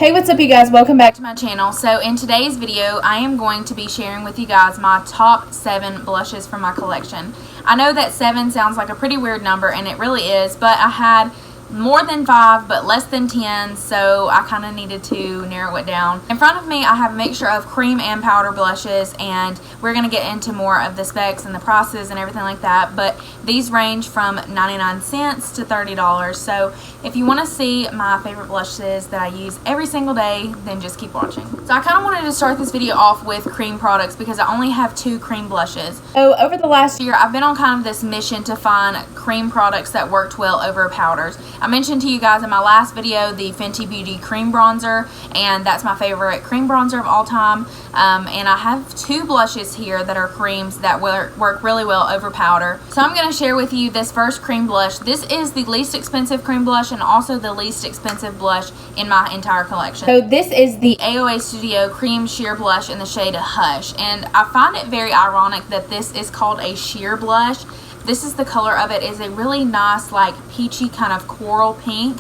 Hey, what's up you guys? Welcome back to my channel. So in today's video, I am going to be sharing with you guys my top 7 blushes from my collection. I know that 7 sounds like a pretty weird number, and it really is, but I had more than 5 but less than 10, so I kind of needed to narrow it down. In front of me I have a mixture of cream and powder blushes, and we're going to get into more of the specs and the prices and everything like that, but these range from 99 cents to $30. So if you want to see my favorite blushes that I use every single day, then just keep watching. So I kind of wanted to start this video off with cream products because I only have 2 cream blushes. So over the last year I've been on kind of this mission to find cream products that worked well over powders. I mentioned to you guys in my last video the Fenty Beauty cream bronzer, and that's my favorite cream bronzer of all time. And I have 2 blushes here that are creams that work really well over powder. So I'm going to share with you this first cream blush. This is the least expensive cream blush and also the least expensive blush in my entire collection. So this is the AOA Studio Cream Sheer Blush in the shade Hush, and I find it very ironic that this is called a sheer blush. This is the color of it. Is a really nice, like, peachy kind of coral pink.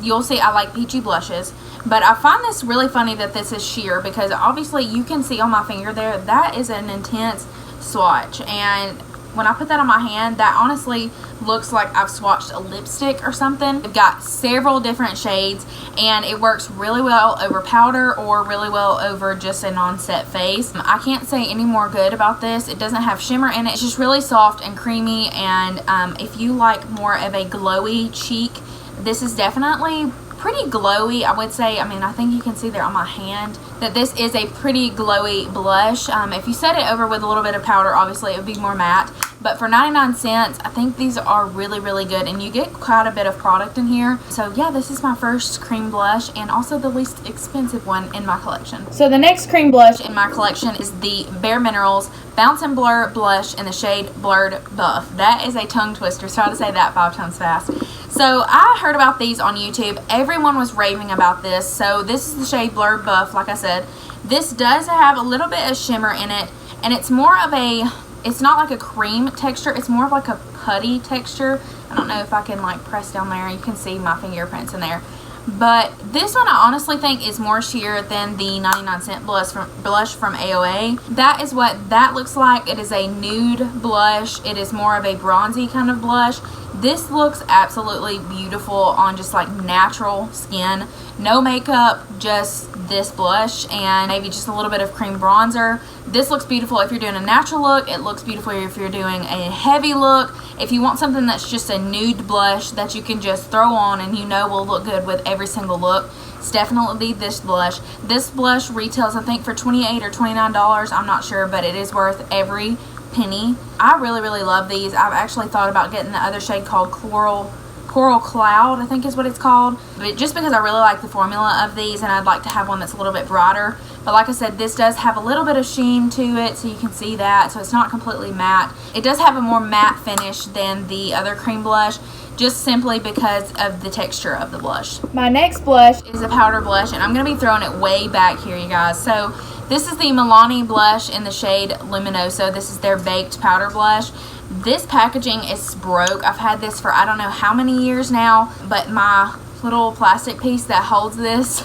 You'll see I like peachy blushes, but I find this really funny that this is sheer because obviously you can see on my finger there that is an intense swatch, and when I put that on my hand, that honestly looks like I've swatched a lipstick or something. I've got several different shades, and it works really well over powder or really well over just a non-set face. I can't say any more good about this. It doesn't have shimmer in it. It's just really soft and creamy, and if you like more of a glowy cheek, this is definitely pretty glowy, I would say. I mean, I think you can see there on my hand that this is a pretty glowy blush. If you set it over with a little bit of powder, obviously it would be more matte, but for 99 cents I think these are really good, and you get quite a bit of product in here. So yeah, this is my first cream blush and also the least expensive one in my collection. So the next cream blush in my collection is the Bare Minerals Bounce and Blur blush in the shade Blurred Buff. That is a tongue twister, so try to say that 5 times fast. So I heard about these on YouTube. Everyone was raving about this. So this is the shade Blurred Buff. Like I said, this does have a little bit of shimmer in it, and it's more of a, it's not like a cream texture, it's more of like a putty texture. I don't know if I can like press down there, you can see my fingerprints in there. But this one I honestly think is more sheer than the 99 cent blush from AOA. That is what that looks like. It is a nude blush. It is more of a bronzy kind of blush. This looks absolutely beautiful on just like natural skin. No makeup, just this blush and maybe just a little bit of cream bronzer. This looks beautiful if you're doing a natural look. It looks beautiful if you're doing a heavy look. If you want something that's just a nude blush that you can just throw on and you know will look good with every single look, it's definitely this blush. This blush retails I think for $28 or $29. I'm not sure, but it is worth every penny. I really love these. I've actually thought about getting the other shade called Coral Cloud, I think is what it's called, but just because I really like the formula of these and I'd like to have one that's a little bit brighter. But like I said, this does have a little bit of sheen to it, so you can see that, so it's not completely matte. It does have a more matte finish than the other cream blush, just simply because of the texture of the blush. My next blush is a powder blush, and I'm going to be throwing it way back here, you guys. So this is the Milani blush in the shade Luminoso. This is their baked powder blush. This packaging is broke. I've had this for I don't know how many years now, but my little plastic piece that holds this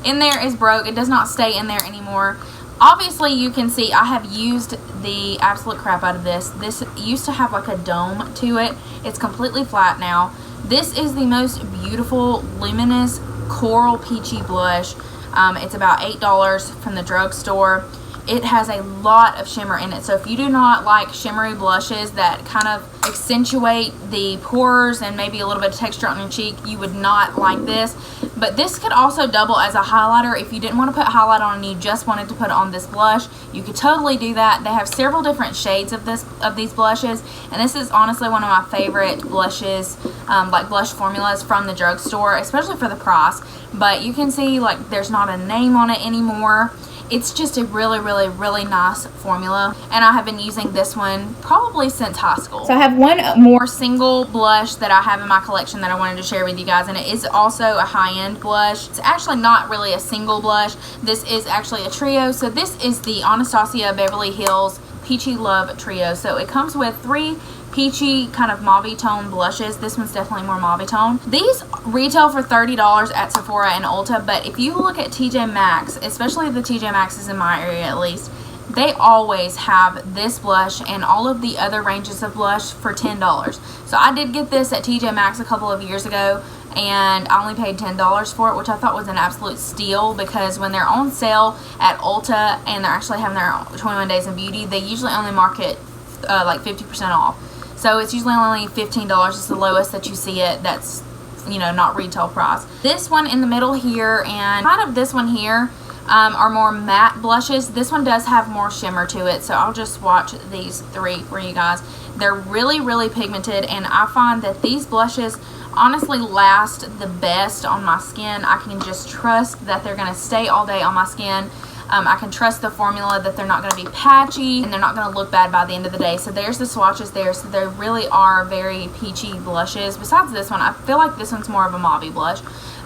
in there is broke. It does not stay in there anymore. Obviously you can see I have used the absolute crap out of this. This used to have like a dome to it. It's completely flat now. This is the most beautiful luminous coral peachy blush. It's about $8 from the drugstore. It has a lot of shimmer in it, so if you do not like shimmery blushes that kind of accentuate the pores and maybe a little bit of texture on your cheek, you would not like this. But this could also double as a highlighter. If you didn't want to put highlight on and you just wanted to put on this blush, you could totally do that. They have several different shades of these blushes, and this is honestly one of my favorite blushes, like blush formulas from the drugstore, especially for the price. But you can see like there's not a name on it anymore. It's just a really nice formula, and I have been using this one probably since high school. So I have one more single blush that I have in my collection that I wanted to share with you guys, and it is also a high-end blush. It's actually not really a single blush. This is actually a trio. So this is the Anastasia Beverly Hills Peachy Love Trio. So it comes with 3 peachy kind of mauve tone blushes. This one's definitely more mauve tone. These retail for $30 at Sephora and Ulta, but if you look at TJ Maxx, especially the TJ Maxx's in my area at least, they always have this blush and all of the other ranges of blush for $10. So I did get this at TJ Maxx a couple of years ago, and I only paid $10 for it, which I thought was an absolute steal, because when they're on sale at Ulta and they're actually having their 21 Days of Beauty, they usually only market like 50% off. So it's usually only $15. It's the lowest that you see it. That's, you know, not retail price. This one in the middle here and kind of this one here are more matte blushes. This one does have more shimmer to it, so I'll just swatch these three for you guys. They're really, really pigmented, and I find that these blushes honestly last the best on my skin. I can just trust that they're going to stay all day on my skin. I can trust the formula, that they're not going to be patchy and they're not going to look bad by the end of the day. So there's the swatches there. So they really are very peachy blushes. Besides this one, I feel like this one's more of a mauve blush.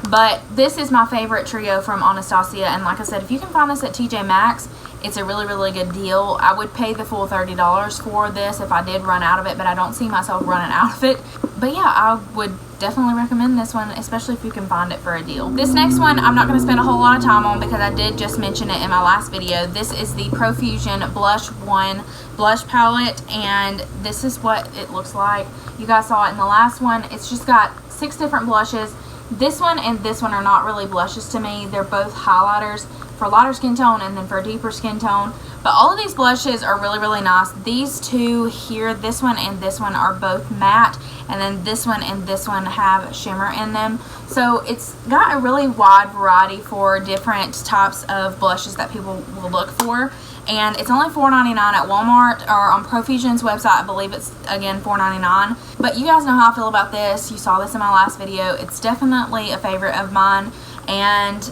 But this is my favorite trio from Anastasia, and like I said, if you can find this at TJ Maxx, it's a really, really good deal. I would pay the full $30 for this if I did run out of it, but I don't see myself running out of it. But yeah, I would definitely recommend this one, especially if you can find it for a deal. This next one I'm not going to spend a whole lot of time on because I did just mention it in my last video. This is the Profusion Blush 1 blush palette, and this is what it looks like. You guys saw it in the last one. It's just got 6 different blushes. This one and this one are not really blushes to me. They're both highlighters for lighter skin tone and then for deeper skin tone. But all of these blushes are really, really nice. These two here, this one and this one, are both matte. And then this one and this one have shimmer in them. So it's got a really wide variety for different types of blushes that people will look for. And it's only $4.99 at Walmart, or on Profusion's website I believe it's again $4.99. But you guys know how I feel about this. You saw this in my last video. It's definitely a favorite of mine, and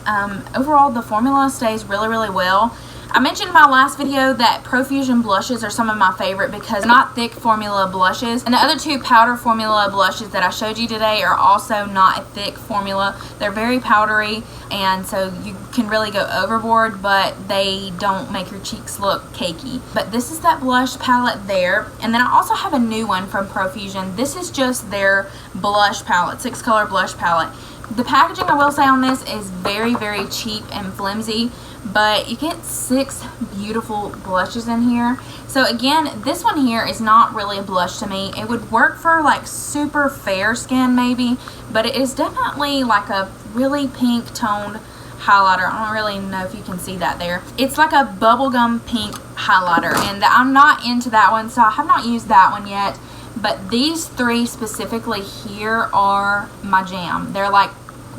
overall the formula stays really, really well. I mentioned in my last video that Profusion blushes are some of my favorite because they're not thick formula blushes. And the other two powder formula blushes that I showed you today are also not a thick formula. They're very powdery, and so you can really go overboard, but they don't make your cheeks look cakey. But this is that blush palette there. And then I also have a new one from Profusion. This is just their blush palette, 6-color blush palette. The packaging, I will say, on this is very, very cheap and flimsy, but you get 6 beautiful blushes in here. So again, this one here is not really a blush to me. It would work for like super fair skin maybe, but it is definitely like a really pink toned highlighter. I don't really know if you can see that there. It's like a bubblegum pink highlighter, and I'm not into that one, so I have not used that one yet. But these 3 specifically here are my jam. They're like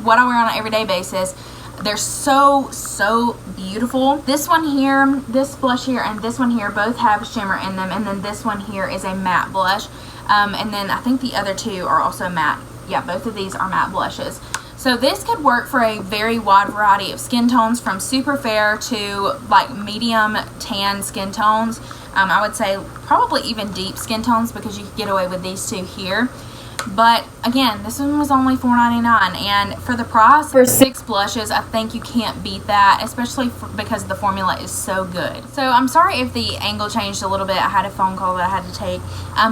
what I wear on an everyday basis. They're so, so beautiful. This one here, this blush here, and this one here both have shimmer in them. And then this one here is a matte blush. And then I think the other 2 are also matte. Yeah, both of these are matte blushes. So this could work for a very wide variety of skin tones, from super fair to like medium tan skin tones. I would say probably even deep skin tones, because you could get away with these 2 here. But again, this one was only $4.99, and for the price, for 6 blushes, I think you can't beat that, especially because the formula is so good. So I'm sorry if the angle changed a little bit. I had a phone call that I had to take.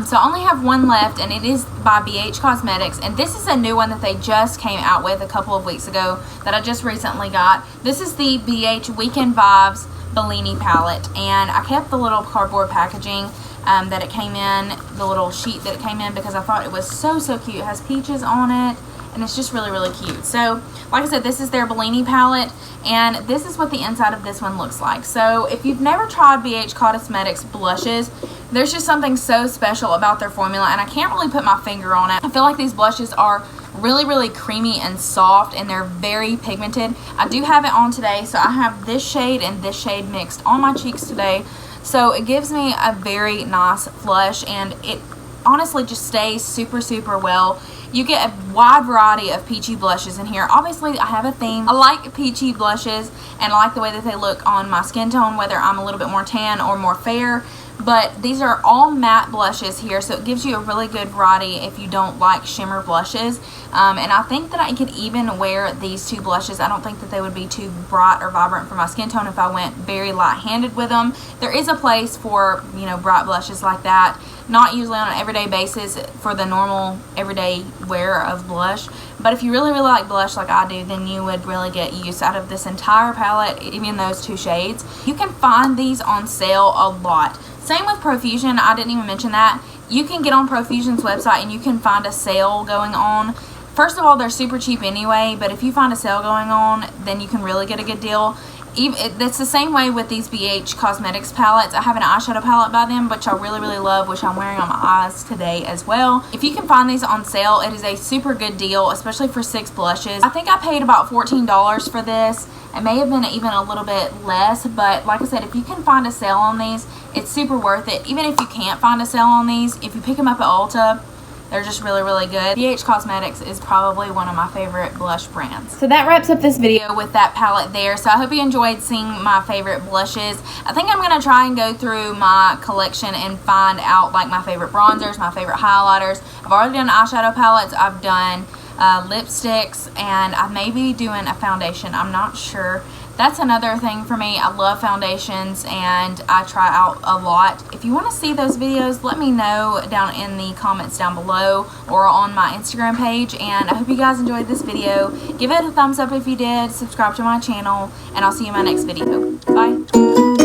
So I only have one left, and it is by BH Cosmetics, and this is a new one that they just came out with a couple of weeks ago that I just recently got. This is the BH Weekend Vibes Bellini palette, and I kept the little cardboard packaging that it came in, the little sheet that it came in, because I thought it was so, so cute. It has peaches on it, and it's just really, really cute. So like I said, this is their Bellini palette, and this is what the inside of this one looks like. So if you've never tried BH Cosmetics blushes, there's just something so special about their formula, and I can't really put my finger on it. I feel like these blushes are really, really creamy and soft, and they're very pigmented. I do have it on today, so I have this shade and this shade mixed on my cheeks today. So it gives me a very nice flush, and it honestly just stays super, super well. You get a wide variety of peachy blushes in here. Obviously, I have a theme. I like peachy blushes, and I like the way that they look on my skin tone, whether I'm a little bit more tan or more fair. But these are all matte blushes here, so it gives you a really good variety if you don't like shimmer blushes. And I think that I could even wear these two blushes. I don't think that they would be too bright or vibrant for my skin tone if I went very light-handed with them. There is a place for, you know, bright blushes like that. Not usually on an everyday basis for the normal everyday wear of blush. But if you really, really like blush like I do, then you would really get use out of this entire palette, even those two shades. You can find these on sale a lot. Same with Profusion. I didn't even mention that. You can get on Profusion's website and you can find a sale going on. First of all, they're super cheap anyway, but if you find a sale going on, then you can really get a good deal. It's the same way with these BH Cosmetics palettes. I have an eyeshadow palette by them, which I really, really love, which I'm wearing on my eyes today as well. If you can find these on sale, it is a super good deal, especially for 6 blushes. I think I paid about $14 for this. It may have been even a little bit less, but like I said, if you can find a sale on these, it's super worth it. Even if you can't find a sale on these, if you pick them up at Ulta, they're just really, really good. BH Cosmetics is probably one of my favorite blush brands. So that wraps up this video with that palette there. So I hope you enjoyed seeing my favorite blushes. I think I'm going to try and go through my collection and find out like my favorite bronzers, my favorite highlighters. I've already done eyeshadow palettes. I've done lipsticks, and I may be doing a foundation. I'm not sure. That's another thing for me. I love foundations and I try out a lot. If you want to see those videos, let me know down in the comments down below or on my Instagram page. And I hope you guys enjoyed this video. Give it a thumbs up if you did. Subscribe to my channel, and I'll see you in my next video. Bye.